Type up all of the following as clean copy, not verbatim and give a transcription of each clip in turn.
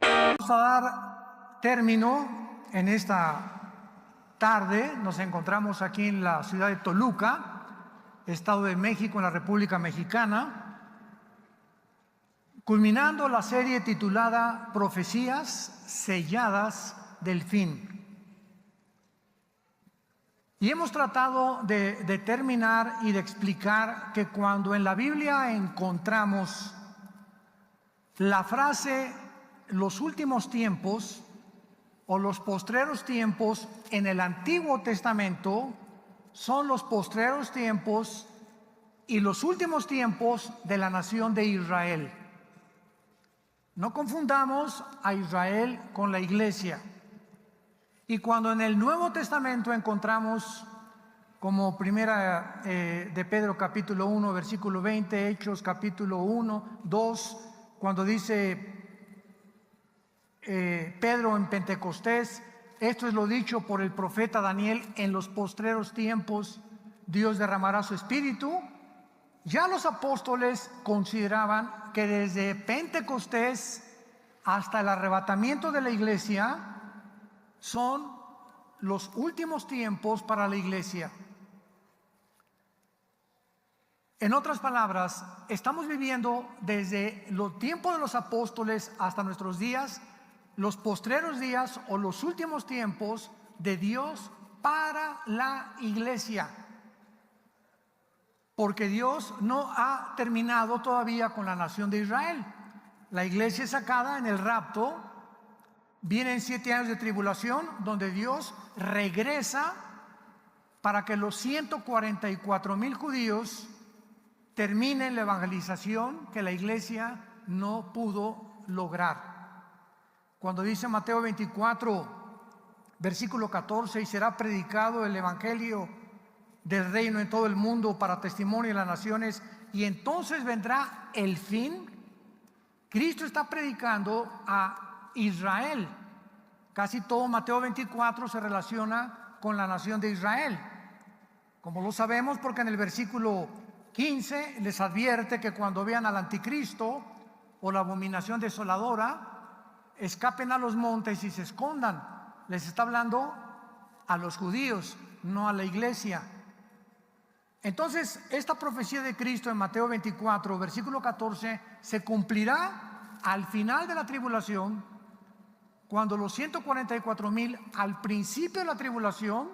Vamos a dar término en esta tarde. Nos encontramos aquí en la ciudad de Toluca, Estado de México, en la República Mexicana, culminando la serie titulada Profecías selladas del fin. Y hemos tratado de determinar y de explicar que cuando en la Biblia encontramos la frase los últimos tiempos o los postreros tiempos en el Antiguo Testamento, son los postreros tiempos y los últimos tiempos de la nación de Israel. No confundamos a Israel con la iglesia. Y cuando en el Nuevo Testamento encontramos, como primera de Pedro capítulo 1, versículo 20, Hechos capítulo 1, 2, cuando dice Pedro en Pentecostés, esto es lo dicho por el profeta Daniel: en los postreros tiempos Dios derramará su espíritu. Ya los apóstoles consideraban que desde Pentecostés hasta el arrebatamiento de la iglesia son los últimos tiempos para la iglesia. En otras palabras, estamos viviendo desde los tiempos de los apóstoles hasta nuestros días, los postreros días o los últimos tiempos de Dios para la iglesia. Porque Dios no ha terminado todavía con la nación de Israel. La iglesia es sacada en el rapto. Vienen 7 años de tribulación donde Dios regresa para que los 144,000 judíos terminen la evangelización que la iglesia no pudo lograr. Cuando dice Mateo 24, versículo 14, y será predicado el evangelio del reino en todo el mundo para testimonio de las naciones, y entonces vendrá el fin. Cristo está predicando a Israel. Casi todo Mateo 24 se relaciona con la nación de Israel. Como lo sabemos porque en el versículo 15 les advierte que cuando vean al anticristo o la abominación desoladora, escapen a los montes y se escondan. Les está hablando a los judíos, no a la iglesia. Entonces, esta profecía de Cristo en Mateo 24, versículo 14, se cumplirá al final de la tribulación, cuando los 144,000 al principio de la tribulación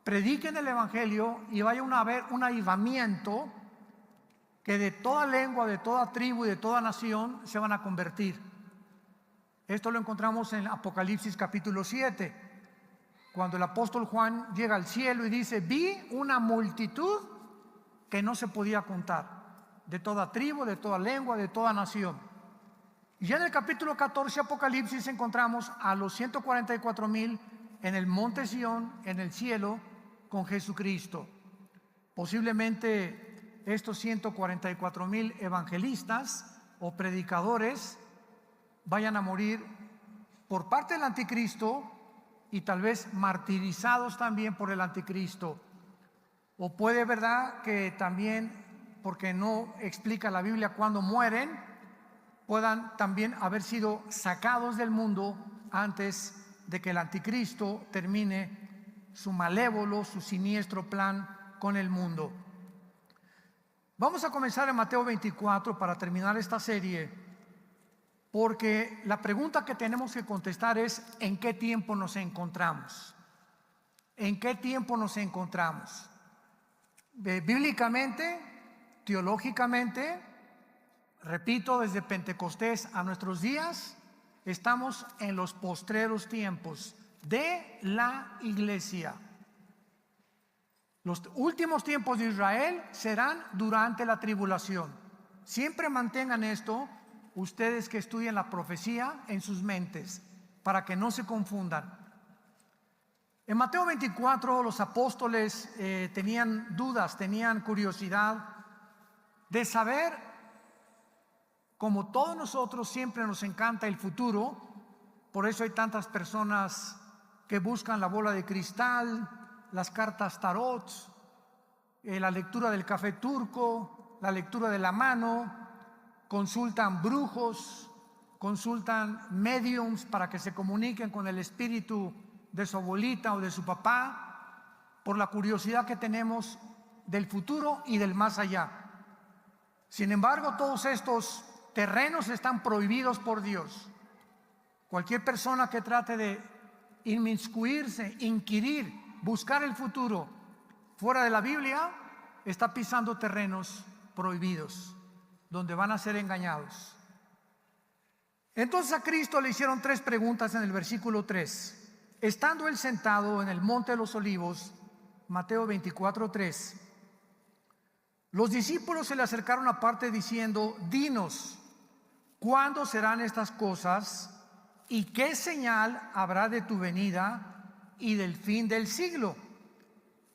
prediquen el evangelio y vaya a haber un avivamiento, que de toda lengua, de toda tribu y de toda nación se van a convertir. Esto lo encontramos en Apocalipsis capítulo 7, cuando el apóstol Juan llega al cielo y dice: vi una multitud que no se podía contar, de toda tribu, de toda lengua, de toda nación. Y ya en el capítulo 14 Apocalipsis encontramos a los 144,000 en el monte Sión, en el cielo, con Jesucristo. Posiblemente estos 144,000 evangelistas o predicadores vayan a morir por parte del anticristo y tal vez martirizados también por el anticristo. O puede, verdad, que también, porque no explica la Biblia cuándo mueren, puedan también haber sido sacados del mundo antes de que el anticristo termine su malévolo, su siniestro plan con el mundo. Vamos a comenzar en Mateo 24 para terminar esta serie, porque la pregunta que tenemos que contestar es: ¿en qué tiempo nos encontramos? ¿En qué tiempo nos encontramos? Bíblicamente, teológicamente, repito, desde Pentecostés a nuestros días, estamos en los postreros tiempos de la iglesia. Los últimos tiempos de Israel serán durante la tribulación. Siempre mantengan esto, ustedes que estudian la profecía, en sus mentes, para que no se confundan. En Mateo 24 los apóstoles tenían dudas, tenían curiosidad de saber, como todos nosotros siempre nos encanta el futuro. Por eso hay tantas personas que buscan la bola de cristal, las cartas tarot, la lectura del café turco, la lectura de la mano, consultan brujos, consultan mediums para que se comuniquen con el espíritu de su abuelita o de su papá, por la curiosidad que tenemos del futuro y del más allá. Sin embargo, todos estos terrenos están prohibidos por Dios. Cualquier persona que trate de inmiscuirse, inquirir, buscar el futuro fuera de la Biblia, está pisando terrenos prohibidos, donde van a ser engañados. Entonces a Cristo le hicieron 3 preguntas en el versículo 3. Estando él sentado en el monte de los olivos, Mateo 24:3, los discípulos se le acercaron aparte diciendo: dinos, ¿cuándo serán estas cosas? ¿Y qué señal habrá de tu venida y del fin del siglo?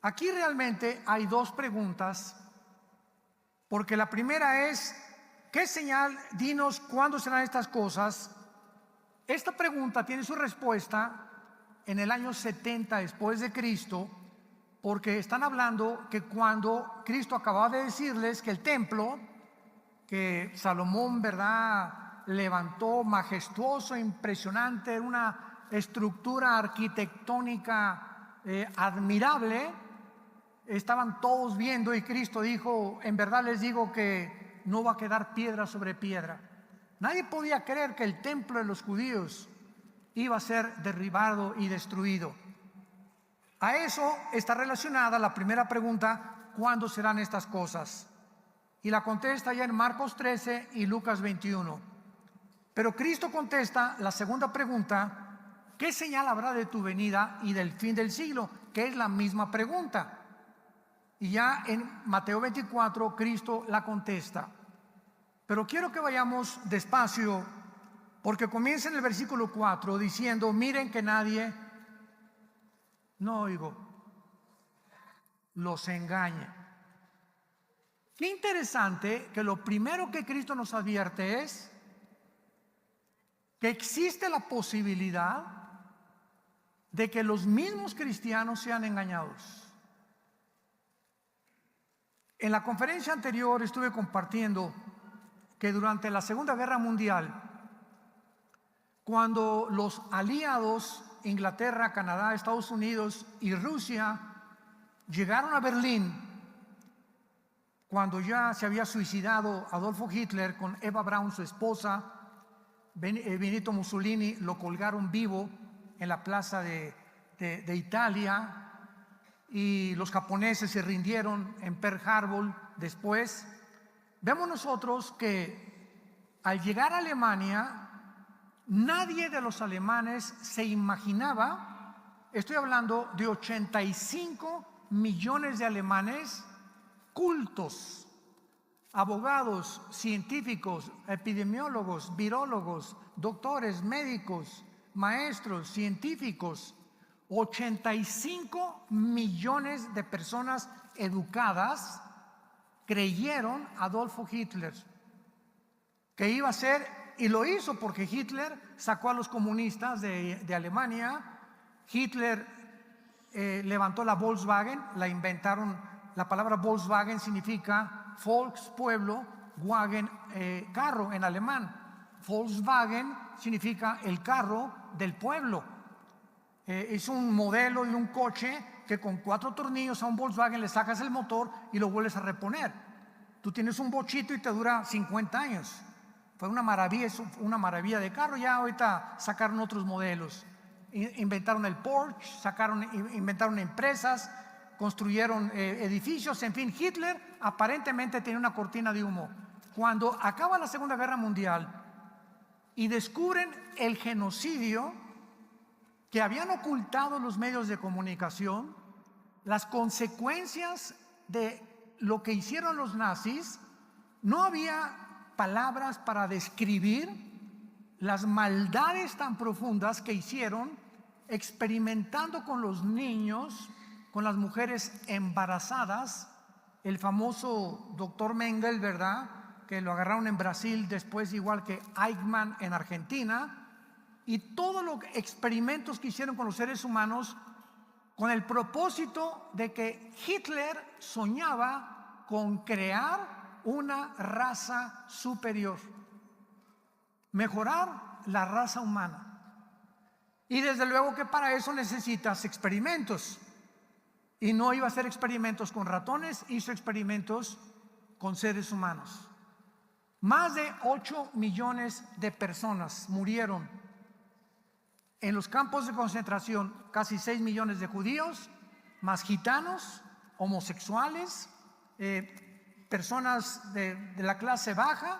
Aquí realmente hay 2 preguntas, porque la primera es: ¿qué señal? Dinos, ¿cuándo serán estas cosas? Esta pregunta tiene su respuesta en el año 70 después de Cristo, porque están hablando que cuando Cristo acababa de decirles que el templo que Salomón, ¿verdad?, levantó, majestuoso, impresionante, una estructura arquitectónica admirable, estaban todos viendo, y Cristo dijo: en verdad les digo que no va a quedar piedra sobre piedra. Nadie podía creer que el templo de los judíos iba a ser derribado y destruido. A eso está relacionada la primera pregunta: ¿cuándo serán estas cosas? Y la contesta ya en Marcos 13 y Lucas 21. Pero Cristo contesta la segunda pregunta: ¿qué señal habrá de tu venida y del fin del siglo? Que es la misma pregunta. Y ya en Mateo 24 Cristo la contesta. Pero quiero que vayamos despacio, porque comienza en el versículo 4 diciendo: miren que nadie, no oigo, los engañe. Qué interesante que lo primero que Cristo nos advierte es que existe la posibilidad de que los mismos cristianos sean engañados. En la conferencia anterior estuve compartiendo que durante la Segunda Guerra Mundial, cuando los aliados, Inglaterra, Canadá, Estados Unidos y Rusia, llegaron a Berlín, cuando ya se había suicidado Adolfo Hitler con Eva Braun, su esposa, Benito Mussolini lo colgaron vivo en la plaza de Italia, y los japoneses se rindieron en Pearl Harbor después. Vemos nosotros que al llegar a Alemania, nadie de los alemanes se imaginaba, estoy hablando de 85 millones de alemanes cultos, abogados, científicos, epidemiólogos, virólogos, doctores, médicos, maestros, científicos, 85 millones de personas educadas creyeron a Adolfo Hitler que iba a ser, y lo hizo porque Hitler sacó a los comunistas de Alemania. Hitler levantó la Volkswagen, la inventaron. La palabra Volkswagen significa Volks, pueblo, Wagen, carro en alemán. Volkswagen significa el carro del pueblo. Es un modelo de un coche que con 4 tornillos a un Volkswagen le sacas el motor y lo vuelves a reponer. Tú tienes un bochito y te dura 50 años. Fue una maravilla, es una maravilla de carro. Ya ahorita sacaron otros modelos. Inventaron el Porsche, inventaron empresas, construyeron edificios. En fin, Hitler aparentemente tenía una cortina de humo. Cuando acaba la Segunda Guerra Mundial y descubren el genocidio que habían ocultado los medios de comunicación, las consecuencias de lo que hicieron los nazis, no había palabras para describir las maldades tan profundas que hicieron, experimentando con los niños, con las mujeres embarazadas. El famoso doctor Mengele, ¿verdad?, que lo agarraron en Brasil, después igual que Eichmann en Argentina, y todos los experimentos que hicieron con los seres humanos, con el propósito de que Hitler soñaba con crear una raza superior, mejorar la raza humana. Y desde luego que para eso necesitas experimentos. Y no iba a hacer experimentos con ratones, hizo experimentos con seres humanos. Más de 8 millones de personas murieron en los campos de concentración, casi 6 millones de judíos, más gitanos, homosexuales, personas de la clase baja,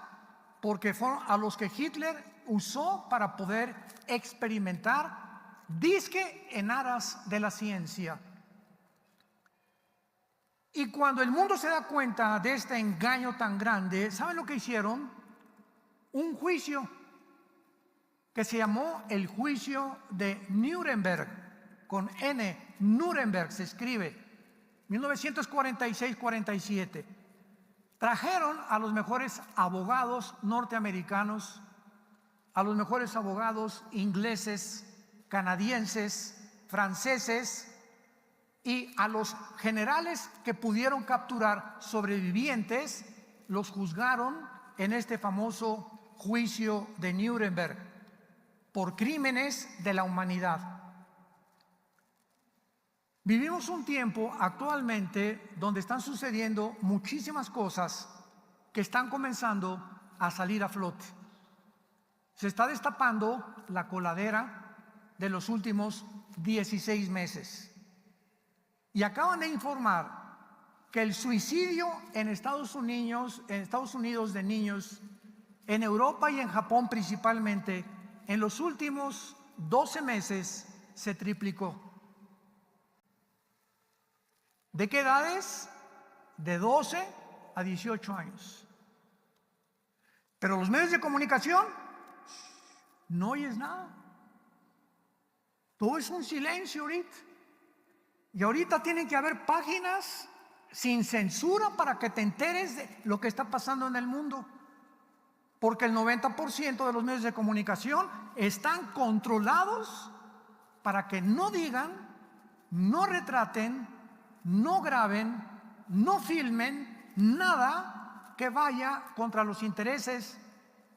porque fueron a los que Hitler usó para poder experimentar, dizque en aras de la ciencia. Y cuando el mundo se da cuenta de este engaño tan grande, ¿saben lo que hicieron? Un juicio que se llamó el juicio de Nuremberg, con N, Nuremberg se escribe, 1946-47. Trajeron a los mejores abogados norteamericanos, a los mejores abogados ingleses, canadienses, franceses, y a los generales que pudieron capturar sobrevivientes, los juzgaron en este famoso juicio de Nuremberg por crímenes de la humanidad. Vivimos un tiempo actualmente donde están sucediendo muchísimas cosas que están comenzando a salir a flote. Se está destapando la coladera de los últimos 16 meses. Y acaban de informar que el suicidio en Estados Unidos de niños, en Europa y en Japón principalmente, en los últimos 12 meses se triplicó. ¿De qué edades? De 12 a 18 años. Pero los medios de comunicación, no oyes nada. Todo es un silencio ahorita. Y ahorita tienen que haber páginas sin censura para que te enteres de lo que está pasando en el mundo. Porque el 90% de los medios de comunicación están controlados para que no digan, no retraten, no graben, no filmen nada que vaya contra los intereses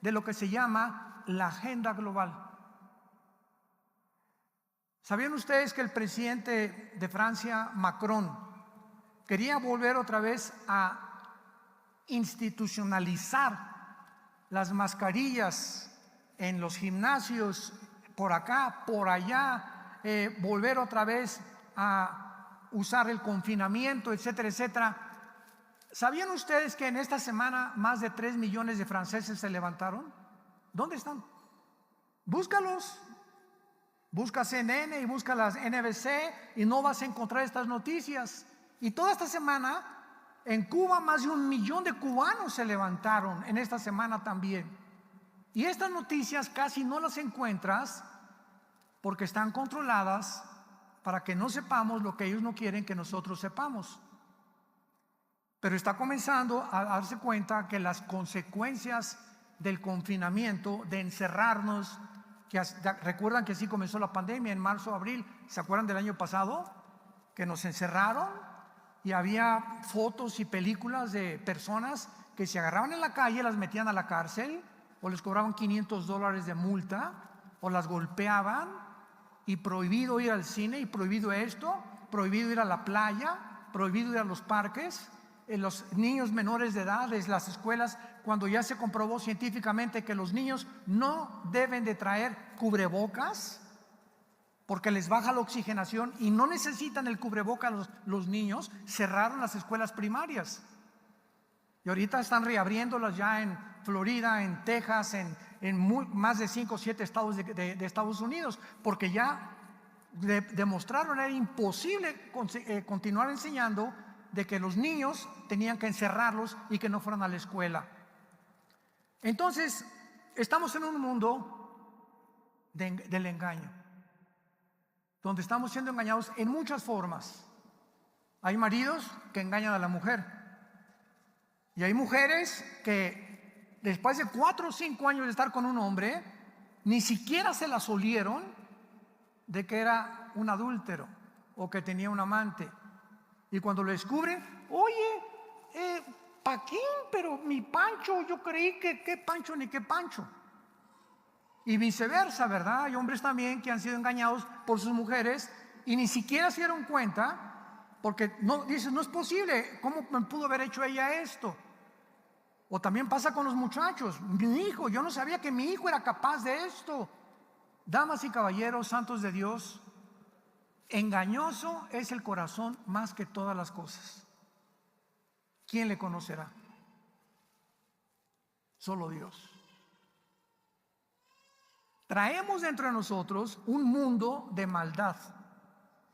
de lo que se llama la agenda global. ¿Sabían ustedes que el presidente de Francia, Macron, quería volver otra vez a institucionalizar las mascarillas en los gimnasios, por acá, por allá, volver otra vez a usar el confinamiento, etcétera, etcétera? ¿Sabían ustedes que en esta semana más de 3 millones de franceses se levantaron? ¿Dónde están? Búscalos. Busca CNN y busca las NBC y no vas a encontrar estas noticias. Y toda esta semana en Cuba más de 1 millón de cubanos se levantaron en esta semana también. Y estas noticias casi no las encuentras porque están controladas para que no sepamos lo que ellos no quieren que nosotros sepamos. Pero está comenzando a darse cuenta que las consecuencias del confinamiento, de encerrarnos, que recuerdan que así comenzó la pandemia en marzo, abril, ¿se acuerdan del año pasado? Que nos encerraron y había fotos y películas de personas que se agarraban en la calle, las metían a la cárcel o les cobraban $500 de multa o las golpeaban, y prohibido ir al cine, y prohibido esto, prohibido ir a la playa, prohibido ir a los parques. Los niños menores de edad, en las escuelas, cuando ya se comprobó científicamente que los niños no deben de traer cubrebocas porque les baja la oxigenación y no necesitan el cubrebocas los niños, cerraron las escuelas primarias. Y ahorita están reabriéndolas ya en Florida, en Texas, en más de 5 o 7 estados de Estados Unidos, porque ya demostraron era imposible continuar enseñando, de que los niños tenían que encerrarlos y que no fueran a la escuela. Entonces, estamos en un mundo del engaño, donde estamos siendo engañados en muchas formas. Hay maridos que engañan a la mujer, y hay mujeres que después de 4 o 5 años de estar con un hombre, ni siquiera se las olieron de que era un adúltero o que tenía un amante. Y cuando lo descubren, oye, Joaquín, pero mi Pancho, yo creí que qué Pancho ni qué Pancho. Y viceversa, ¿verdad? Hay hombres también que han sido engañados por sus mujeres y ni siquiera se dieron cuenta, porque no, dices, no es posible, ¿cómo me pudo haber hecho ella esto? O también pasa con los muchachos. Mi hijo, yo no sabía que mi hijo era capaz de esto. Damas y caballeros, santos de Dios, engañoso es el corazón más que todas las cosas. ¿Quién le conocerá? Solo Dios. Traemos dentro de nosotros un mundo de maldad.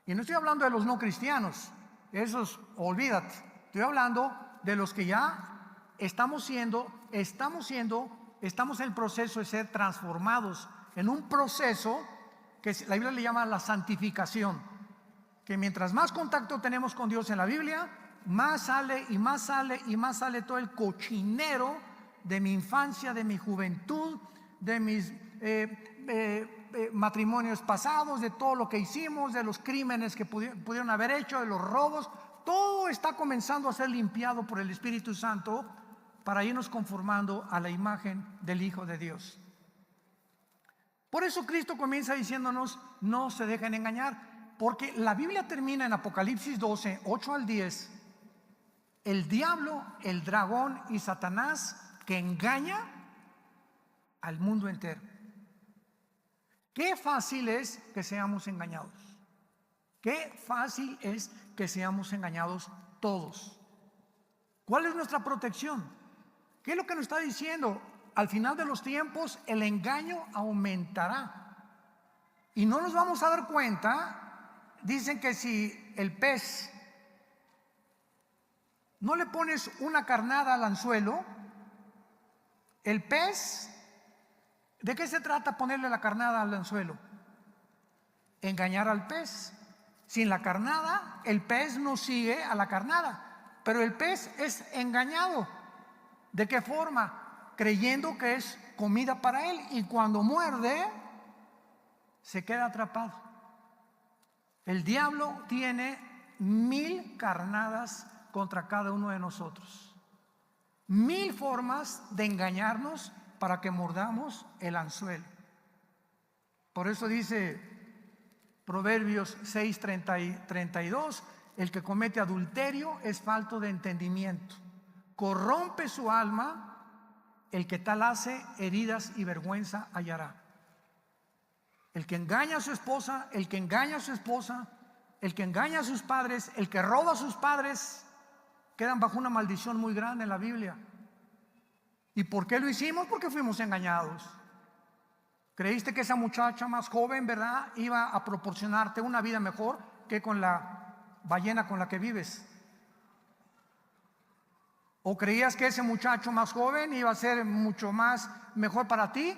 Y no estoy hablando de los no cristianos, esos olvídate. Estoy hablando de los que ya estamos en el proceso de ser transformados en un proceso que la Biblia le llama la santificación. Que mientras más contacto tenemos con Dios en la Biblia, más sale y más sale y más sale todo el cochinero de mi infancia, de mi juventud, de mis matrimonios pasados, de todo lo que hicimos, de los crímenes que pudieron haber hecho, de los robos. Todo está comenzando a ser limpiado por el Espíritu Santo para irnos conformando a la imagen del Hijo de Dios. Por eso Cristo comienza diciéndonos: no se dejen engañar, porque la Biblia termina en Apocalipsis 12, 8 al 10. El diablo, el dragón y Satanás, que engaña al mundo entero. Qué fácil es que seamos engañados. Qué fácil es que seamos engañados todos. ¿Cuál es nuestra protección? ¿Qué es lo que nos está diciendo? Al final de los tiempos el engaño aumentará y no nos vamos a dar cuenta. Dicen que si el pez no le pones una carnada al anzuelo, el pez, ¿de qué se trata ponerle la carnada al anzuelo? Engañar al pez. Sin la carnada, el pez no sigue a la carnada, pero el pez es engañado. ¿De qué forma? Creyendo que es comida para él, y cuando muerde se queda atrapado. El diablo tiene 1000 carnadas contra cada uno de nosotros, 1000 formas de engañarnos para que mordamos el anzuelo. Por eso dice Proverbios 6, 32: el que comete adulterio es falto de entendimiento, corrompe su alma. El que tal hace, heridas y vergüenza hallará. El que engaña a su esposa, el que engaña a su esposa, el que engaña a sus padres, el que roba a sus padres, quedan bajo una maldición muy grande en la Biblia. ¿Y por qué lo hicimos? Porque fuimos engañados. Creíste que esa muchacha más joven, ¿verdad?, iba a proporcionarte una vida mejor que con la ballena con la que vives. ¿O creías que ese muchacho más joven iba a ser mucho más mejor para ti?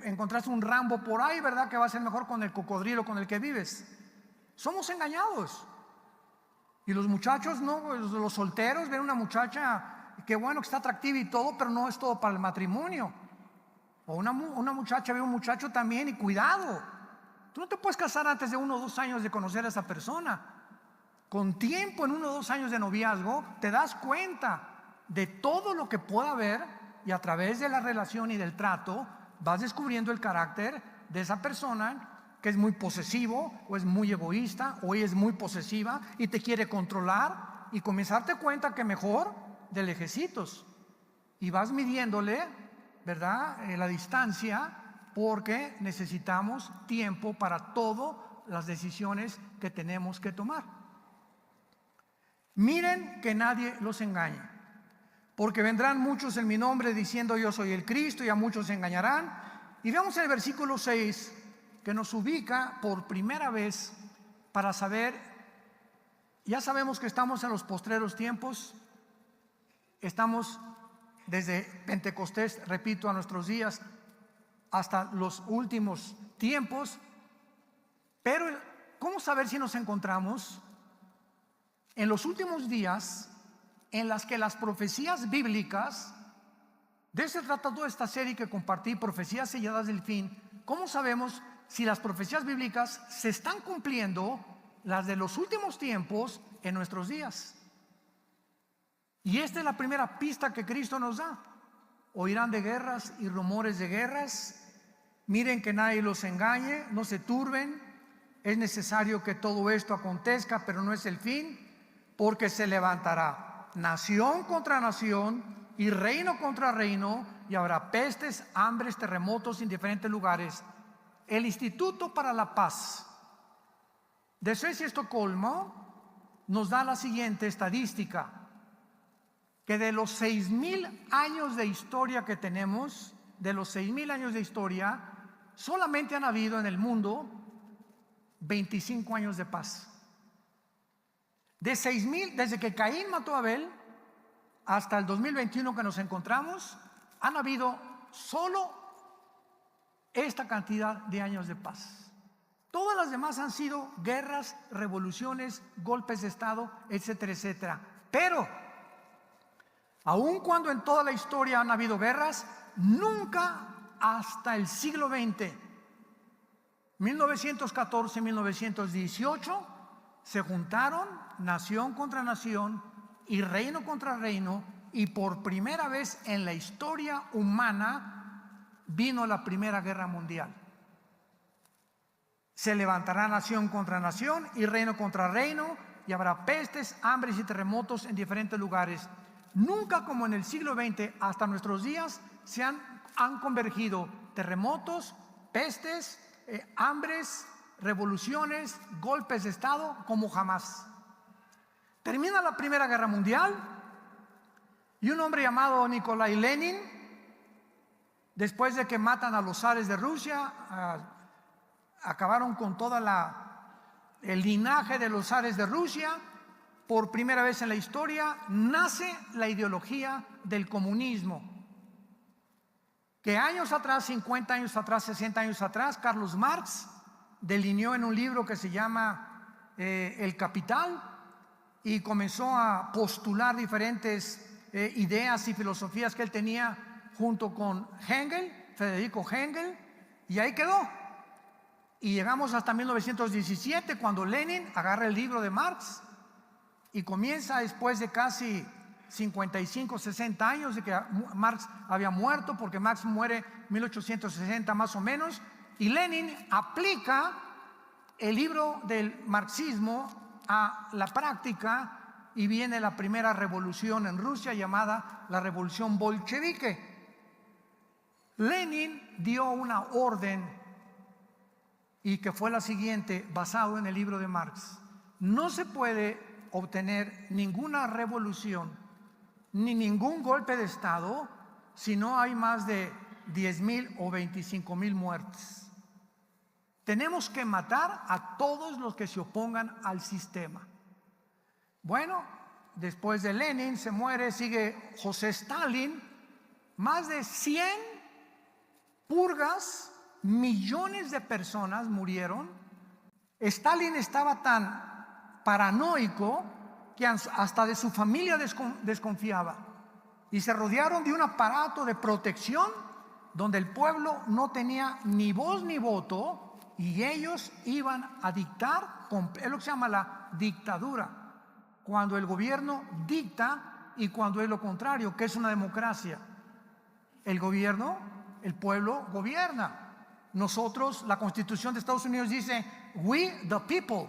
Encontraste un Rambo por ahí, ¿verdad?, que va a ser mejor con el cocodrilo con el que vives. Somos engañados. Y los muchachos, no, los solteros ven una muchacha, qué bueno que está atractiva y todo, pero no es todo para el matrimonio. O una muchacha ve un muchacho también, y cuidado, tú no te puedes casar antes de 1 o 2 años de conocer a esa persona. Con tiempo, en 1 o 2 años de noviazgo, te das cuenta de todo lo que pueda haber, y a través de la relación y del trato vas descubriendo el carácter de esa persona, que es muy posesivo, o es muy egoísta, o ella es muy posesiva y te quiere controlar, y comienzas a darte cuenta que mejor de lejecitos, y vas midiéndole, ¿verdad?, la distancia, porque necesitamos tiempo para todas las decisiones que tenemos que tomar. Miren que nadie los engañe, porque vendrán muchos en mi nombre diciendo yo soy el Cristo, y a muchos se engañarán. Y veamos el versículo 6, que nos ubica por primera vez para saber. Ya sabemos que estamos en los postreros tiempos, estamos desde Pentecostés, repito, a nuestros días, hasta los últimos tiempos. Pero ¿cómo saber si nos encontramos en los últimos días en las que las profecías bíblicas, de eso se trata toda esta serie que compartí, Profecías Selladas del Fin? ¿Cómo sabemos si las profecías bíblicas se están cumpliendo, las de los últimos tiempos, en nuestros días? Y esta es la primera pista que Cristo nos da. Oirán de guerras y rumores de guerras. Miren que nadie los engañe, no se turben. Es necesario que todo esto acontezca, pero no es el fin, porque se levantará nación contra nación y reino contra reino, y habrá pestes, hambres, terremotos en diferentes lugares. El Instituto para la Paz de Suecia y Estocolmo nos da la siguiente estadística: que de los 6,000 años de historia que tenemos, de los 6,000 años de historia, solamente han habido en el mundo 25 años de paz. De 6,000, desde que Caín mató a Abel hasta el 2021 que nos encontramos, han habido solo esta cantidad de años de paz. Todas las demás han sido guerras, revoluciones, golpes de Estado, etcétera, etcétera. Pero aun cuando en toda la historia han habido guerras, nunca hasta el siglo XX, 1914, 1918, se juntaron nación contra nación y reino contra reino, y por primera vez en la historia humana vino la Primera Guerra Mundial. Se levantará nación contra nación y reino contra reino, y habrá pestes, hambres y terremotos en diferentes lugares. Nunca como en el siglo XX hasta nuestros días se han convergido terremotos, pestes, hambres, revoluciones, golpes de Estado como jamás. Termina la Primera Guerra Mundial y un hombre llamado Nikolai Lenin, después de que matan a los zares de Rusia, acabaron con todo el linaje de los zares de Rusia. Por primera vez en la historia nace la ideología del comunismo, que años atrás, 50 años atrás, 60 años atrás, Carlos Marx delineó en un libro que se llama El Capital, y comenzó a postular diferentes ideas y filosofías que él tenía junto con Engels, Federico Engels, y ahí quedó. Y llegamos hasta 1917, cuando Lenin agarra el libro de Marx y comienza, después de casi 55, 60 años de que Marx había muerto, porque Marx muere en 1860 más o menos, y Lenin aplica el libro del marxismo a la práctica, y viene la primera revolución en Rusia llamada la revolución bolchevique. Lenin dio una orden, y que fue la siguiente, basado en el libro de Marx: no se puede obtener ninguna revolución ni ningún golpe de Estado si no hay más de 10,000 o 25,000 muertes. Tenemos que matar a todos los que se opongan al sistema. Bueno, después de Lenin se muere, sigue José Stalin, más de 100 purgas, millones de personas murieron. Stalin estaba tan paranoico que hasta de su familia desconfiaba, y se rodearon de un aparato de protección donde el pueblo no tenía ni voz ni voto, y ellos iban a dictar. Es lo que se llama la dictadura, cuando el gobierno dicta y cuando es lo contrario, que es una democracia. El gobierno, el pueblo gobierna. Nosotros, la Constitución de Estados Unidos dice we the people,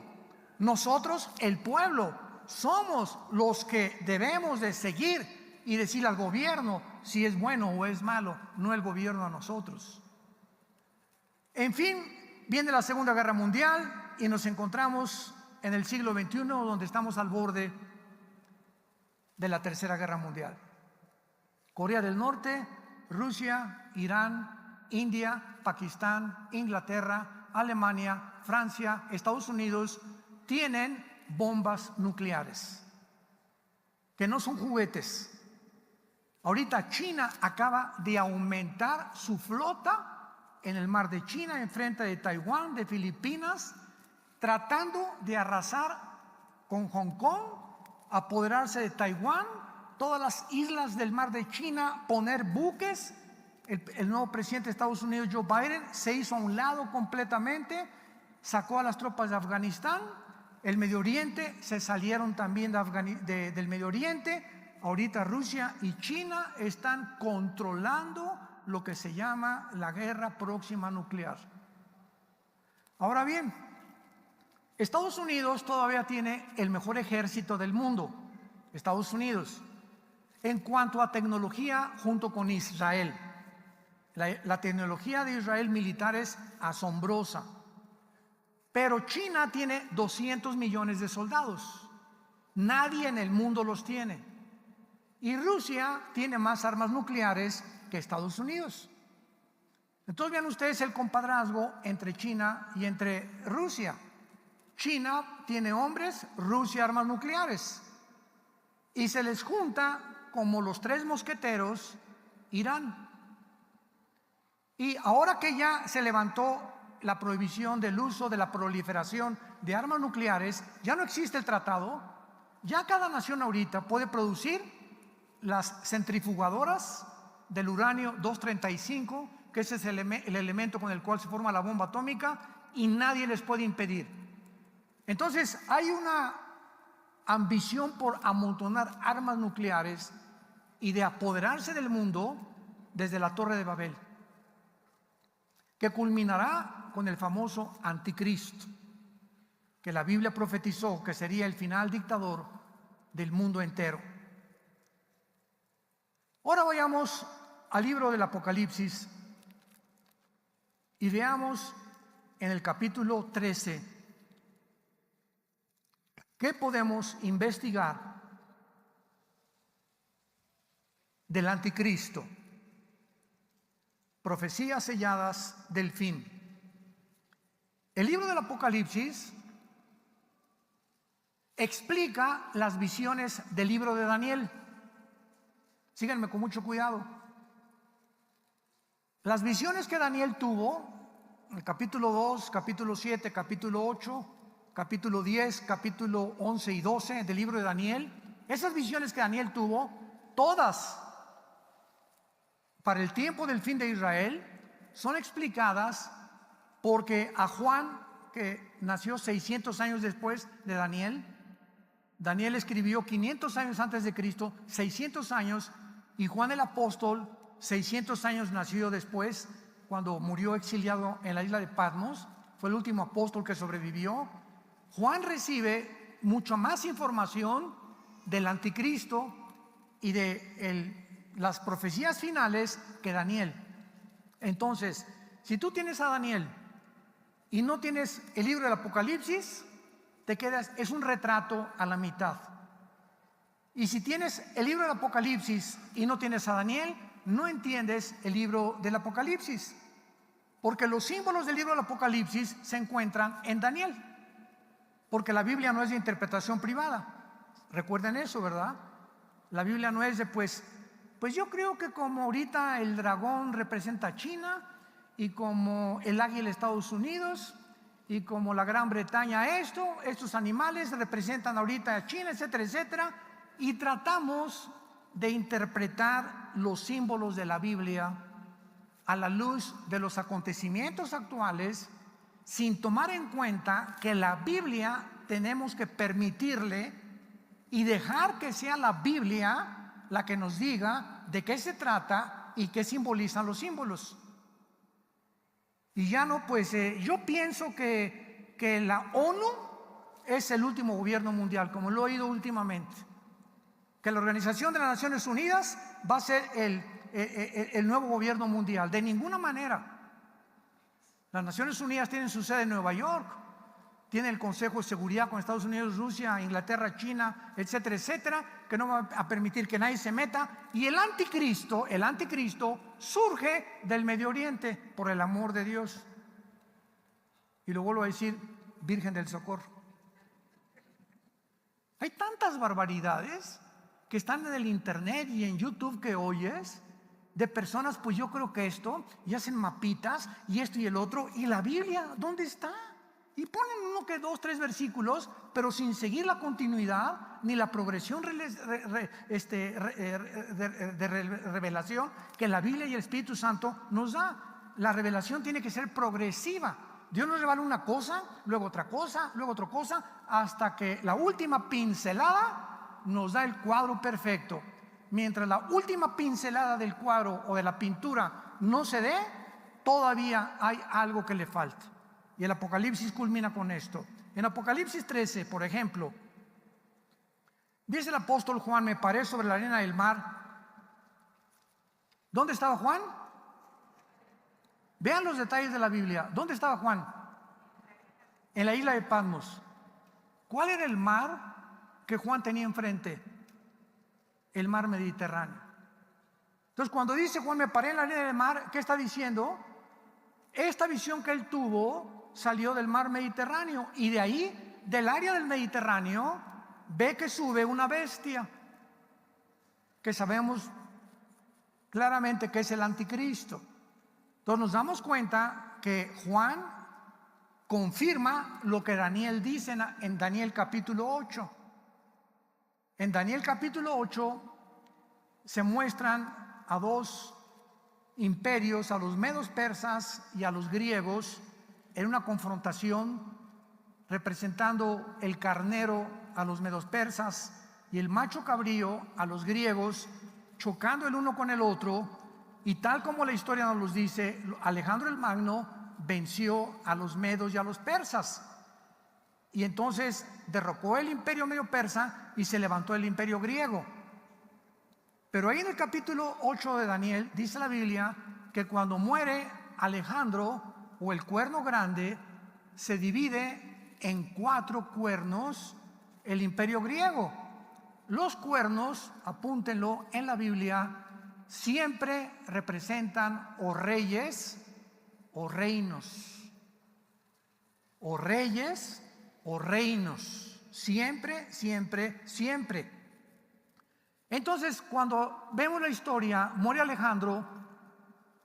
nosotros el pueblo somos los que debemos de seguir y decir al gobierno si es bueno o es malo, no el gobierno a nosotros. En fin, viene la Segunda Guerra Mundial y nos encontramos en el siglo XXI, donde estamos al borde de la Tercera Guerra Mundial. Corea del Norte, Rusia, Irán, India, Pakistán, Inglaterra, Alemania, Francia, Estados Unidos tienen bombas nucleares, que no son juguetes. Ahorita China acaba de aumentar su flota en el mar de China, enfrente de Taiwán, de Filipinas, tratando de arrasar con Hong Kong, apoderarse de Taiwán, todas las islas del mar de China, poner buques. El nuevo presidente de Estados Unidos, Joe Biden, se hizo a un lado completamente, sacó a las tropas de Afganistán. El Medio Oriente, se salieron también del Medio Oriente. ahorita Rusia y China están controlando lo que se llama la guerra próxima nuclear. Ahora bien, Estados Unidos todavía tiene el mejor ejército del mundo, Estados Unidos, en cuanto a tecnología junto con Israel. La tecnología de Israel militar es asombrosa, pero China tiene 200 millones de soldados. Nadie en el mundo los tiene. Y Rusia tiene más armas nucleares que Estados Unidos. Entonces vean ustedes el compadrazgo entre China y entre Rusia. China tiene hombres, Rusia armas nucleares. Y se les junta como los tres mosqueteros Irán. Y ahora que ya se levantó la prohibición del uso de la proliferación de armas nucleares, ya no existe el tratado, ya cada nación ahorita puede producir las centrifugadoras del uranio 235, que ese es el elemento con el cual se forma la bomba atómica, y nadie les puede impedir. Entonces hay una ambición por amontonar armas nucleares y de apoderarse del mundo desde la Torre de Babel, que culminará con el famoso anticristo, que la Biblia profetizó que sería el final dictador del mundo entero. Ahora vayamos al libro del Apocalipsis y veamos en el capítulo 13 qué podemos investigar del anticristo. Profecías selladas del fin. El libro del Apocalipsis explica las visiones del libro de Daniel. Síganme con mucho cuidado. Las visiones que Daniel tuvo, en el capítulo 2, capítulo 7, capítulo 8, capítulo 10, capítulo 11 y 12 del libro de Daniel, esas visiones que Daniel tuvo, todas para el tiempo del fin de Israel, son explicadas porque a Juan, que nació 600 años después de Daniel, Daniel escribió 500 años antes de Cristo, 600 años, y Juan el apóstol 600 años nació después, cuando murió exiliado en la isla de Patmos, fue el último apóstol que sobrevivió. Juan recibe mucha más información del anticristo y de las profecías finales que Daniel. Entonces, si tú tienes a Daniel y no tienes el libro del Apocalipsis, te quedas, es un retrato a la mitad. Y si tienes el libro del Apocalipsis y no tienes a Daniel, no entiendes el libro del Apocalipsis, porque los símbolos del libro del Apocalipsis se encuentran en Daniel, porque la Biblia no es de interpretación privada. Recuerden eso, ¿verdad? La Biblia no es de pues yo creo que como ahorita el dragón representa a China, y como el águila Estados Unidos, y como la Gran Bretaña estos animales representan ahorita a China, etcétera, etcétera, y tratamos de interpretar los símbolos de la Biblia a la luz de los acontecimientos actuales, sin tomar en cuenta que la Biblia tenemos que permitirle y dejar que sea la Biblia la que nos diga de qué se trata y qué simbolizan los símbolos. Y ya no, pues yo pienso que la ONU es el último gobierno mundial, como lo he oído últimamente, que la Organización de las Naciones Unidas va a ser el nuevo gobierno mundial. De ninguna manera. Las Naciones Unidas tienen su sede en Nueva York, tiene el Consejo de Seguridad con Estados Unidos, Rusia, Inglaterra, China, etcétera, etcétera, que no va a permitir que nadie se meta. Y el anticristo surge del Medio Oriente, por el amor de Dios. Y lo vuelvo a decir, Virgen del Socorro. Hay tantas barbaridades que están en el internet y en YouTube que oyes, de personas, pues yo creo que esto, y hacen mapitas, y esto y el otro, y la Biblia, ¿dónde está? Y ponen uno que 2, 3 versículos, pero sin seguir la continuidad ni la progresión de revelación que la Biblia y el Espíritu Santo nos da. La revelación tiene que ser progresiva. Dios nos revela una cosa, luego otra cosa, luego otra cosa, hasta que la última pincelada nos da el cuadro perfecto. Mientras la última pincelada del cuadro o de la pintura no se dé, todavía hay algo que le falta. Y el Apocalipsis culmina con esto. En Apocalipsis 13, por ejemplo, dice el apóstol Juan: me paré sobre la arena del mar. ¿Dónde estaba Juan? Vean los detalles de la Biblia. ¿Dónde estaba Juan? En la isla de Patmos. ¿Cuál era el mar que Juan tenía enfrente? El mar Mediterráneo. Entonces, cuando dice Juan: me paré en la arena del mar, ¿qué está diciendo? Esta visión que él tuvo salió del mar Mediterráneo, y de ahí, del área del Mediterráneo, ve que sube una bestia que sabemos claramente que es el anticristo. Entonces nos damos cuenta que Juan confirma lo que Daniel dice en Daniel capítulo 8. En Daniel capítulo 8 se muestran a dos imperios, a los medos persas y a los griegos, en una confrontación, representando el carnero a los medos persas y el macho cabrío a los griegos, chocando el uno con el otro. Y tal como la historia nos los dice, Alejandro el Magno venció a los medos y a los persas, y entonces derrocó el imperio medio persa y se levantó el imperio griego. Pero ahí en el capítulo 8 de Daniel dice la Biblia que cuando muere Alejandro, o el cuerno grande, se divide en 4 cuernos el imperio griego. Los cuernos, apúntenlo en la Biblia, siempre representan o reyes o reinos, o reyes o reinos, siempre, siempre, siempre. Entonces, cuando vemos la historia, muere Alejandro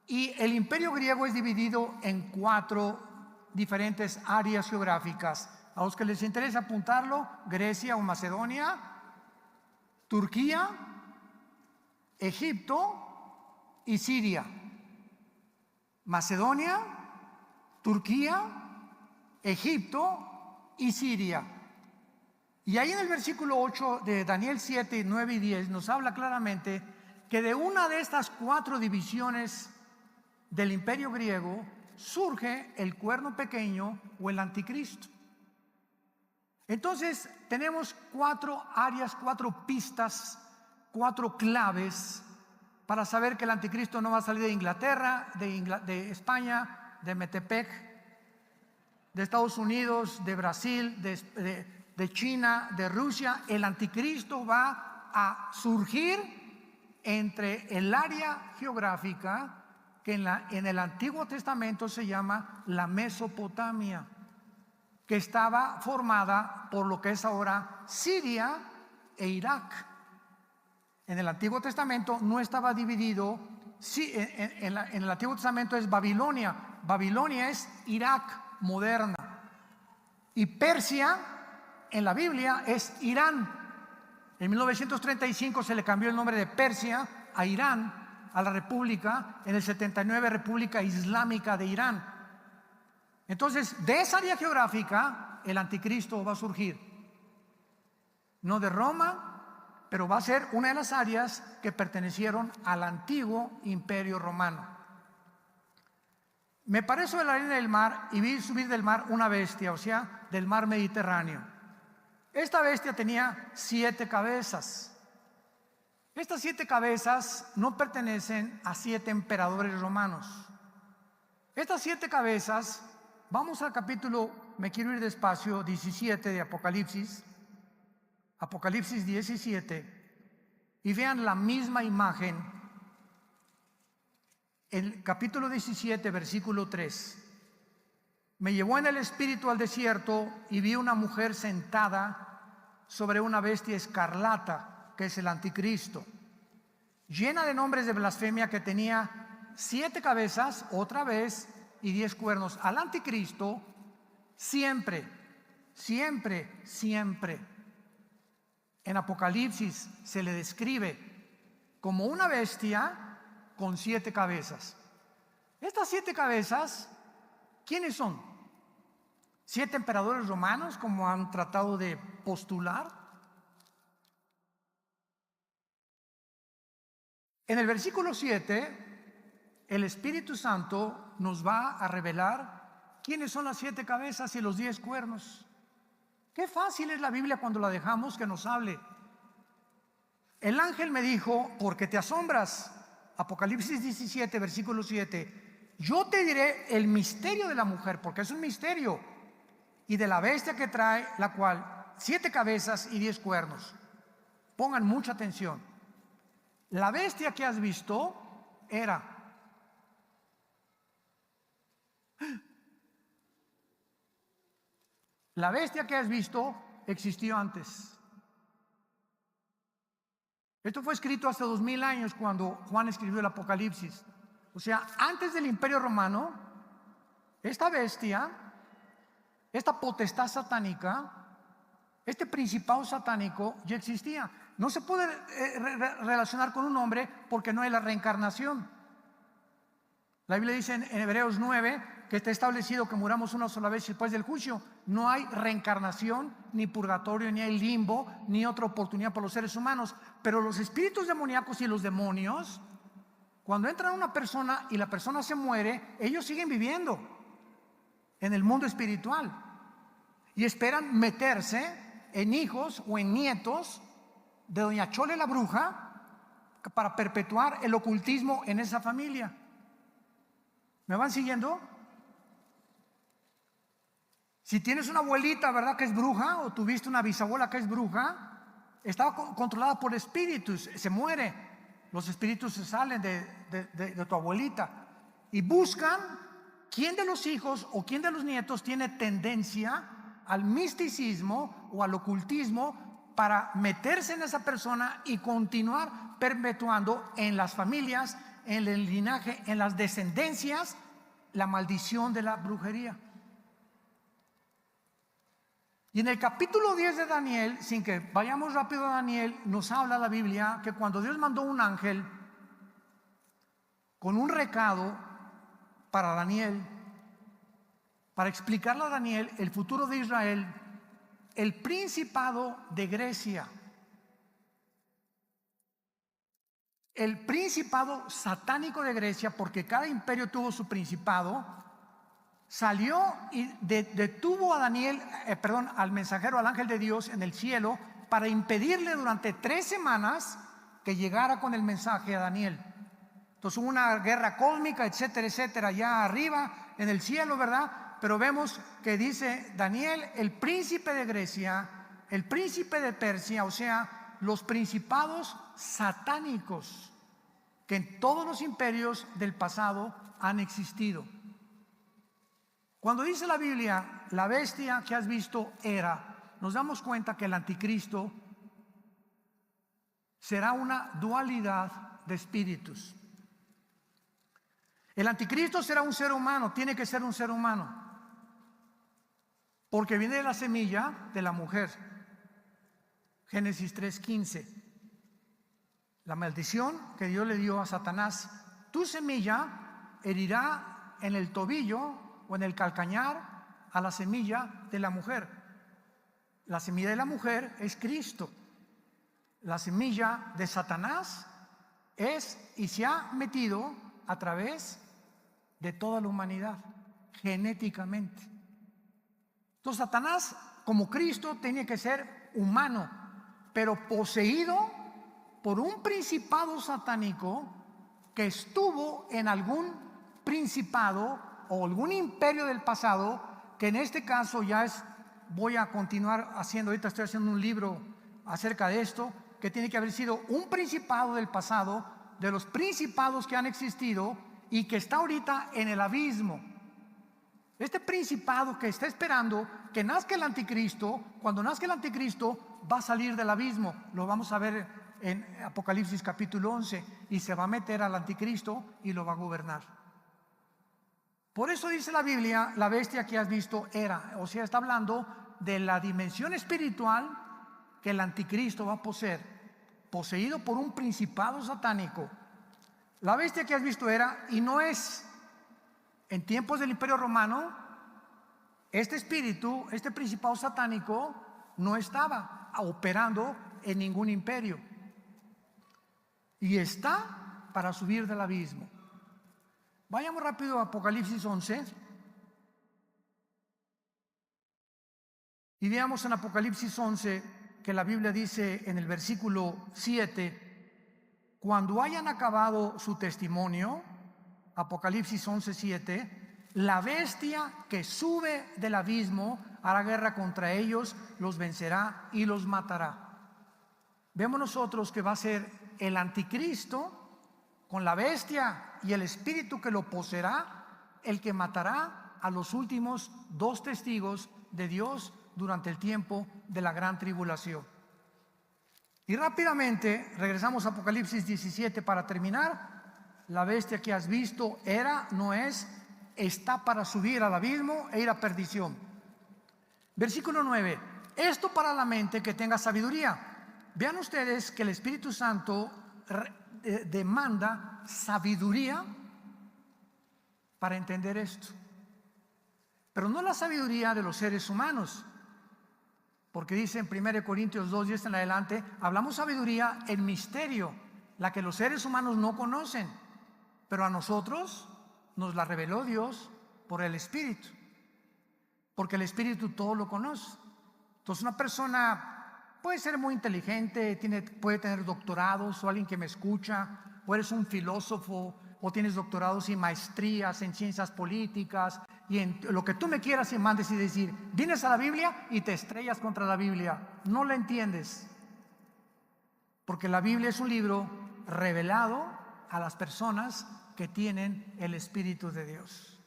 y el imperio griego es dividido en 4 diferentes áreas geográficas. A los que les interesa apuntarlo: Grecia o Macedonia, Turquía, Egipto y Siria. Macedonia, Turquía, Egipto y Siria. Y ahí en el versículo 8 de Daniel 7, 9 y 10 nos habla claramente que de una de estas 4 divisiones del imperio griego surge el cuerno pequeño o el anticristo. Entonces tenemos 4 áreas, 4 pistas, 4 claves para saber que el anticristo no va a salir de Inglaterra, de España, de Metepec, de Estados Unidos, de Brasil, de China, de Rusia. El anticristo va a surgir entre el área geográfica que en el Antiguo Testamento se llama la Mesopotamia, que estaba formada por lo que es ahora Siria e Irak. En el Antiguo Testamento no estaba dividido. En el Antiguo Testamento es Babilonia. Babilonia es Irak moderna. Y Persia en la Biblia es Irán. En 1935 se le cambió el nombre de Persia a Irán, a la República, en el 79 República Islámica de Irán. Entonces, de esa área geográfica el anticristo va a surgir. No de Roma, pero va a ser una de las áreas que pertenecieron al antiguo imperio romano. Me paré sobre la arena del mar y vi subir del mar una bestia, o sea, del mar Mediterráneo. Esta bestia tenía 7 cabezas. Estas 7 cabezas no pertenecen a 7 emperadores romanos. Estas 7 cabezas, vamos al capítulo, me quiero ir despacio, 17 de Apocalipsis. Apocalipsis 17, y vean la misma imagen. El capítulo 17, versículo 3. Me llevó en el espíritu al desierto y vi una mujer sentada sobre una bestia escarlata, que es el anticristo, llena de nombres de blasfemia, que tenía 7 cabezas, otra vez, y 10 cuernos. Al anticristo siempre, siempre, siempre en Apocalipsis se le describe como una bestia con 7 cabezas. Estas 7 cabezas, ¿quiénes son? 7 emperadores romanos, como han tratado de postular. En el versículo 7, el Espíritu Santo nos va a revelar quiénes son las 7 cabezas y los 10 cuernos. Qué fácil es la Biblia cuando la dejamos que nos hable. El ángel me dijo: ¿por qué te asombras? Apocalipsis 17, versículo 7. Yo te diré el misterio de la mujer, porque es un misterio, y de la bestia que trae, la cual 7 cabezas y 10 cuernos. Pongan mucha atención. La bestia que has visto era la bestia que has visto existió antes. Esto fue escrito hace 2000 años cuando Juan escribió el Apocalipsis. O sea, antes del Imperio Romano, esta bestia, esta potestad satánica, este principado satánico ya existía. No se puede relacionar con un hombre porque no hay la reencarnación. La Biblia dice en Hebreos 9 que está establecido que muramos una sola vez después del juicio. No hay reencarnación, ni purgatorio, ni hay limbo, ni otra oportunidad para los seres humanos. Pero los espíritus demoníacos y los demonios, cuando entra una persona y la persona se muere, ellos siguen viviendo en el mundo espiritual y esperan meterse en hijos o en nietos de doña Chole la bruja para perpetuar el ocultismo en esa familia. ¿Me van siguiendo? Si tienes una abuelita, ¿verdad?, que es bruja, o tuviste una bisabuela que es bruja, estaba controlada por espíritus, se muere, los espíritus se salen de tu abuelita y buscan quién de los hijos o quién de los nietos tiene tendencia al misticismo o al ocultismo para meterse en esa persona y continuar perpetuando en las familias, en el linaje, en las descendencias, la maldición de la brujería. Y en el capítulo 10 de Daniel, sin que vayamos rápido a Daniel, nos habla la Biblia que cuando Dios mandó un ángel con un recado para Daniel, para explicarle a Daniel el futuro de Israel, el principado de Grecia, el principado satánico de Grecia, porque cada imperio tuvo su principado, salió y detuvo a Daniel, al mensajero, al ángel de Dios en el cielo, para impedirle durante 3 semanas que llegara con el mensaje a Daniel. Entonces hubo una guerra cósmica, etcétera, etcétera, allá arriba en el cielo, ¿verdad? Pero vemos que dice Daniel, el príncipe de Grecia, el príncipe de Persia, o sea, los principados satánicos que en todos los imperios del pasado han existido. Cuando dice la Biblia, la bestia que has visto era, nos damos cuenta que el anticristo será una dualidad de espíritus. El anticristo será un ser humano, tiene que ser un ser humano, porque viene de la semilla de la mujer. Génesis 3:15. La maldición que Dios le dio a Satanás: tu semilla herirá en el tobillo o en el calcañar a la semilla de la mujer. La semilla de la mujer es Cristo. La semilla de Satanás es y se ha metido a través de toda la humanidad, genéticamente. Entonces Satanás, como Cristo, tiene que ser humano, pero poseído por un principado satánico que estuvo en algún principado o algún imperio del pasado, que en este caso ya es, voy a continuar haciendo, ahorita estoy haciendo un libro acerca de esto, que tiene que haber sido un principado del pasado, de los principados que han existido y que está ahorita en el abismo. Este principado que está esperando que nazca el anticristo, cuando nazca el anticristo va a salir del abismo. Lo vamos a ver en Apocalipsis capítulo 11, y se va a meter al anticristo y lo va a gobernar. Por eso dice la Biblia, la bestia que has visto era, o sea, está hablando de la dimensión espiritual que el anticristo va a poseer, poseído por un principado satánico. La bestia que has visto era y no es. En tiempos del Imperio Romano, este espíritu, este principado satánico, no estaba operando en ningún imperio. Y está para subir del abismo. Vayamos rápido a Apocalipsis 11 y veamos en Apocalipsis 11 que la Biblia dice en el versículo 7: cuando hayan acabado su testimonio, Apocalipsis 11:7, la bestia que sube del abismo hará guerra contra ellos, los vencerá y los matará. Vemos nosotros que va a ser el anticristo con la bestia y el espíritu que lo poseerá, el que matará a los últimos dos testigos de Dios durante el tiempo de la gran tribulación. Y rápidamente regresamos a Apocalipsis 17 para terminar. La bestia que has visto era, no es, está para subir al abismo e ir a perdición. Versículo 9: esto para la mente que tenga sabiduría. Vean ustedes que el Espíritu Santo demanda sabiduría para entender esto, pero no la sabiduría de los seres humanos, porque dice en 1 Corintios 2:10 en adelante, hablamos sabiduría en misterio, la que los seres humanos no conocen, pero a nosotros nos la reveló Dios por el Espíritu, porque el Espíritu todo lo conoce. Entonces una persona puede ser muy inteligente, puede tener doctorados, o alguien que me escucha, o eres un filósofo, o tienes doctorados y maestrías en ciencias políticas y en lo que tú me quieras y mandes, y decir, vienes a la Biblia y te estrellas contra la Biblia. No la entiendes, porque la Biblia es un libro revelado a las personas que tienen el Espíritu de Dios,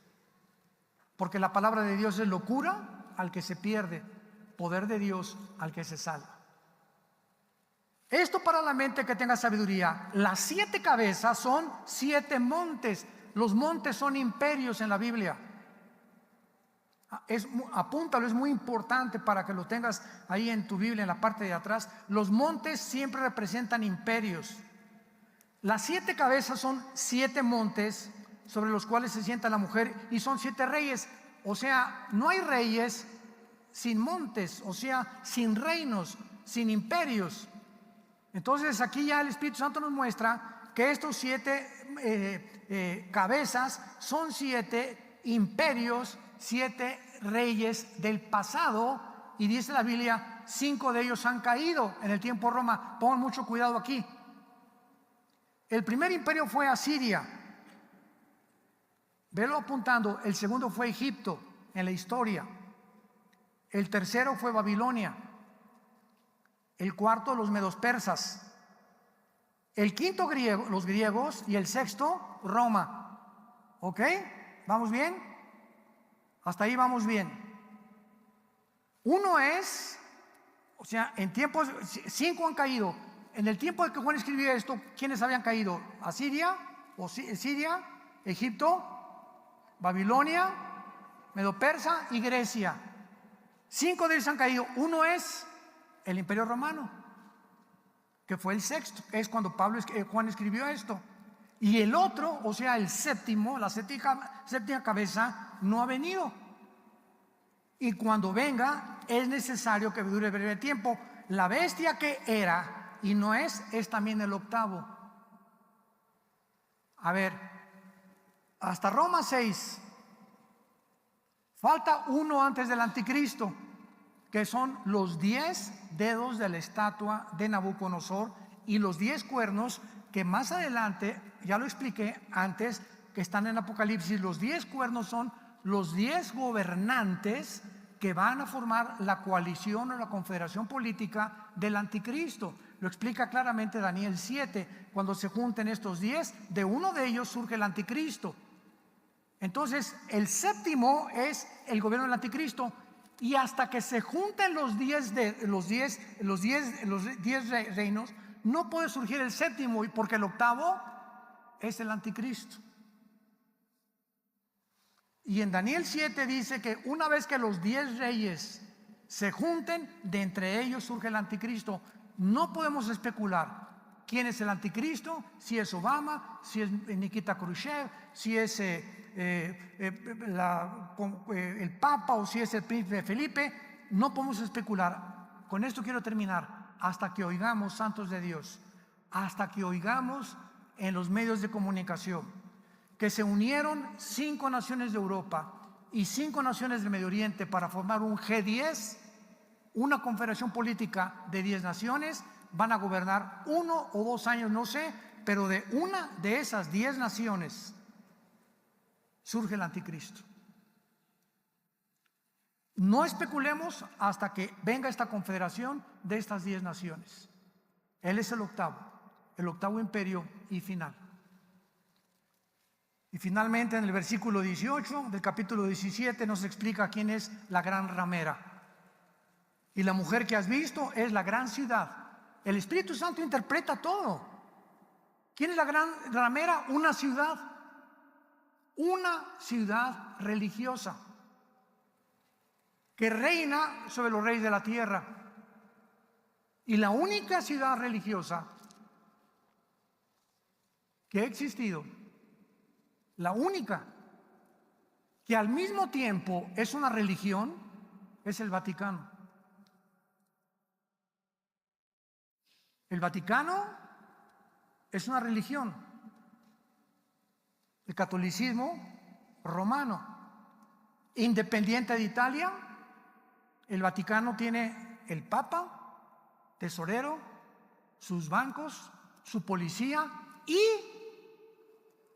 porque la palabra de Dios es locura al que se pierde, poder de Dios al que se salva. Esto para la mente que tenga sabiduría. Las 7 cabezas son 7 montes. Los montes son imperios en la Biblia. Apúntalo, es muy importante para que lo tengas ahí en tu Biblia, en la parte de atrás. Los montes siempre representan imperios. Las 7 cabezas son 7 montes sobre los cuales se sienta la mujer, y son 7 reyes. O sea, no hay reyes sin montes, o sea, sin reinos, sin imperios. Entonces aquí ya el Espíritu Santo nos muestra que estos 7 cabezas son 7 imperios, 7 reyes del pasado, y dice la Biblia, 5 de ellos han caído en el tiempo de Roma. Pongan mucho cuidado aquí. El primer imperio fue Asiria, velo apuntando. El segundo fue Egipto en la historia. El tercero fue Babilonia. El cuarto, los medos persas. El quinto, los griegos. Y el sexto, Roma. ¿Ok? ¿Vamos bien? Hasta ahí vamos bien. Uno es, o sea, en tiempos, 5 han caído. En el tiempo de que Juan escribió esto, ¿quiénes habían caído? Asiria, o Siria, Egipto, Babilonia, Medo Persa y Grecia. 5 de ellos han caído. Uno es el Imperio Romano, que fue el sexto, es cuando Juan escribió esto. Y el otro, o sea, el séptimo, la séptima cabeza, no ha venido. Y cuando venga, es necesario que dure breve tiempo. La bestia que era y no es también el octavo. A ver, hasta Roma 6. Falta uno antes del anticristo, que son los 10 dedos de la estatua de Nabucodonosor y los 10 cuernos, que más adelante, ya lo expliqué antes, que están en Apocalipsis. Los 10 cuernos son los 10 gobernantes que van a formar la coalición o la confederación política del anticristo. Lo explica claramente Daniel 7. Cuando se junten estos 10, de uno de ellos surge el anticristo. Entonces el séptimo es el gobierno del anticristo, y hasta que se junten los 10 reinos, no puede surgir el séptimo, porque el octavo es el anticristo. Y en Daniel 7 dice que una vez que los 10 reyes se junten, de entre ellos surge el anticristo. No podemos especular quién es el anticristo, si es Obama, si es Nikita Khrushchev, si es el Papa, o si es el príncipe Felipe. No podemos especular. Con esto quiero terminar. Hasta que oigamos, santos de Dios, hasta que oigamos en los medios de comunicación que se unieron 5 naciones de Europa y 5 naciones del Medio Oriente para formar un G10, una confederación política de 10 naciones. Van a gobernar 1 o 2 años, no sé, pero de una de esas 10 naciones surge el anticristo. No especulemos hasta que venga esta confederación de estas 10 naciones. Él es el octavo imperio y final. Y finalmente en el versículo 18 del capítulo 17 nos explica quién es la gran ramera. Y la mujer que has visto es la gran ciudad. El Espíritu Santo interpreta todo. ¿Quién es la gran ramera? Una ciudad religiosa que reina sobre los reyes de la tierra. Y la única ciudad religiosa que ha existido, la única que al mismo tiempo es una religión, es el Vaticano. El Vaticano es una religión, el catolicismo romano. Independiente de Italia, el Vaticano tiene el Papa, tesorero, sus bancos, su policía, y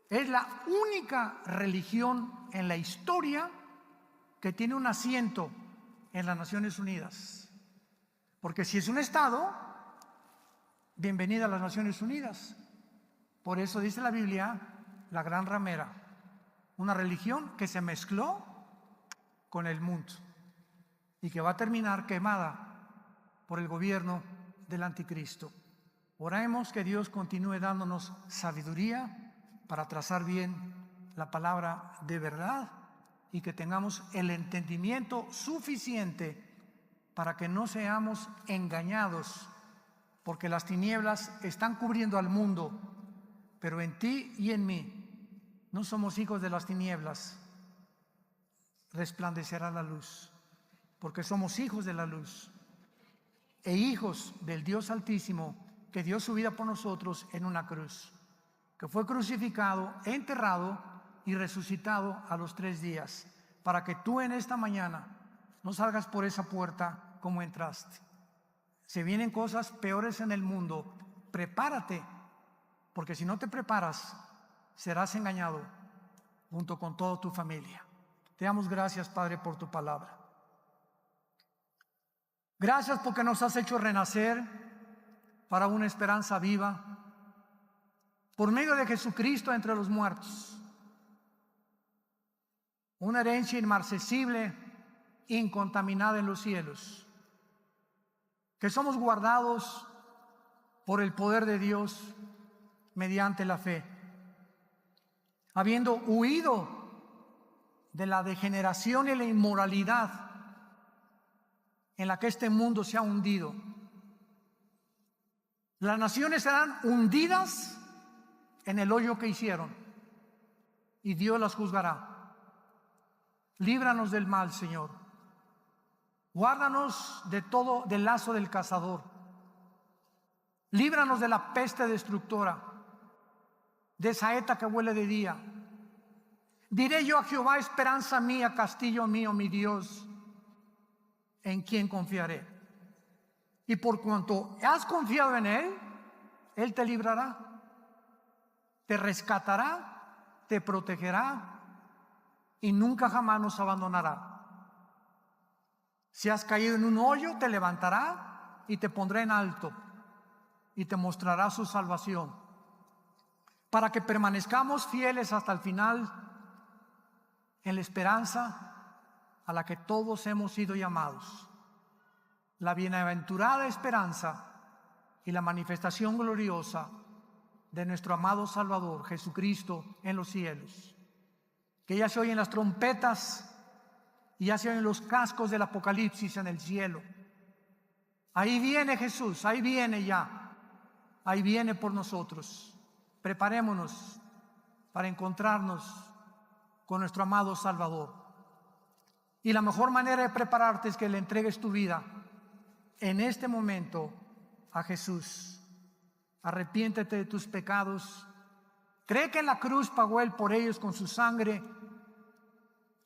es la única religión en la historia que tiene un asiento en las Naciones Unidas. Porque si es un Estado, bienvenida a las Naciones Unidas. Por eso dice la Biblia, la gran ramera, una religión que se mezcló con el mundo y que va a terminar quemada por el gobierno del anticristo. Oremos que Dios continúe dándonos sabiduría para trazar bien la palabra de verdad y que tengamos el entendimiento suficiente para que no seamos engañados, porque las tinieblas están cubriendo al mundo, pero en ti y en mí no somos hijos de las tinieblas. Resplandecerá la luz, porque somos hijos de la luz e hijos del Dios Altísimo, que dio su vida por nosotros en una cruz, que fue crucificado, enterrado y resucitado a los 3 días, para que tú en esta mañana no salgas por esa puerta como entraste. Se vienen cosas peores en el mundo. Prepárate, porque si no te preparas, serás engañado junto con toda tu familia. Te damos gracias, Padre, por tu palabra. Gracias porque nos has hecho renacer para una esperanza viva por medio de Jesucristo entre los muertos. Una herencia inmarcesible, incontaminada en los cielos. Que somos guardados por el poder de Dios mediante la fe. Habiendo huido de la degeneración y la inmoralidad en la que este mundo se ha hundido. Las naciones serán hundidas en el hoyo que hicieron y Dios las juzgará. Líbranos del mal, Señor. Guárdanos de todo, del lazo del cazador. Líbranos de la peste destructora, de saeta que huele de día. Diré yo a Jehová, esperanza mía, castillo mío, mi Dios, en quien confiaré. Y por cuanto has confiado en Él, Él te librará, te rescatará, te protegerá y nunca jamás nos abandonará. Si has caído en un hoyo, te levantará y te pondrá en alto y te mostrará su salvación, para que permanezcamos fieles hasta el final en la esperanza a la que todos hemos sido llamados, la bienaventurada esperanza y la manifestación gloriosa de nuestro amado Salvador Jesucristo en los cielos. Que ya se oyen las trompetas y ya se oyen los cascos del Apocalipsis en el cielo. Ahí viene Jesús, ahí viene ya, ahí viene por nosotros. Preparémonos para encontrarnos con nuestro amado Salvador. Y la mejor manera de prepararte es que le entregues tu vida en este momento a Jesús. Arrepiéntete de tus pecados Cree que en la cruz pagó Él por ellos con su sangre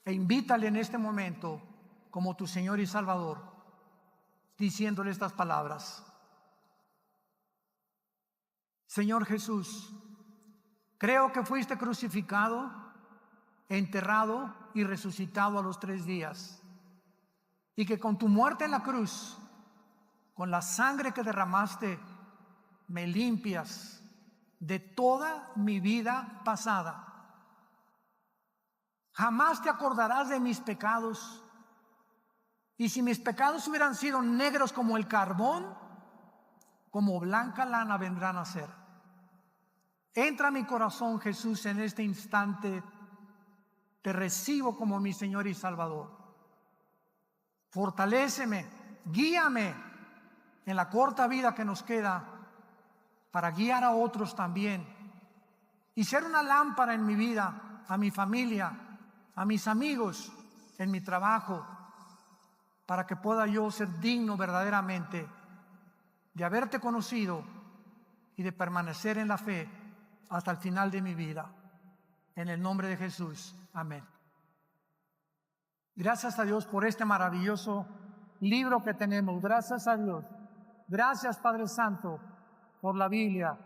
e invítale en este momento como tu Señor y Salvador, diciéndole estas palabras. Señor Jesús, creo que fuiste crucificado, enterrado y resucitado a los 3 días, y que con tu muerte en la cruz, con la sangre que derramaste, me limpias de toda mi vida pasada. Jamás te acordarás de mis pecados, y si mis pecados hubieran sido negros como el carbón, como blanca lana vendrán a ser. Entra a mi corazón, Jesús, en este instante. Te recibo como mi Señor y Salvador. Fortaléceme, guíame en la corta vida que nos queda para guiar a otros también y ser una lámpara en mi vida, a mi familia, a mis amigos, en mi trabajo, para que pueda yo ser digno verdaderamente de haberte conocido y de permanecer en la fe hasta el final de mi vida. En el nombre de Jesús. Amén. Gracias a Dios por este maravilloso libro que tenemos. Gracias a Dios. Gracias, Padre Santo, por la Biblia.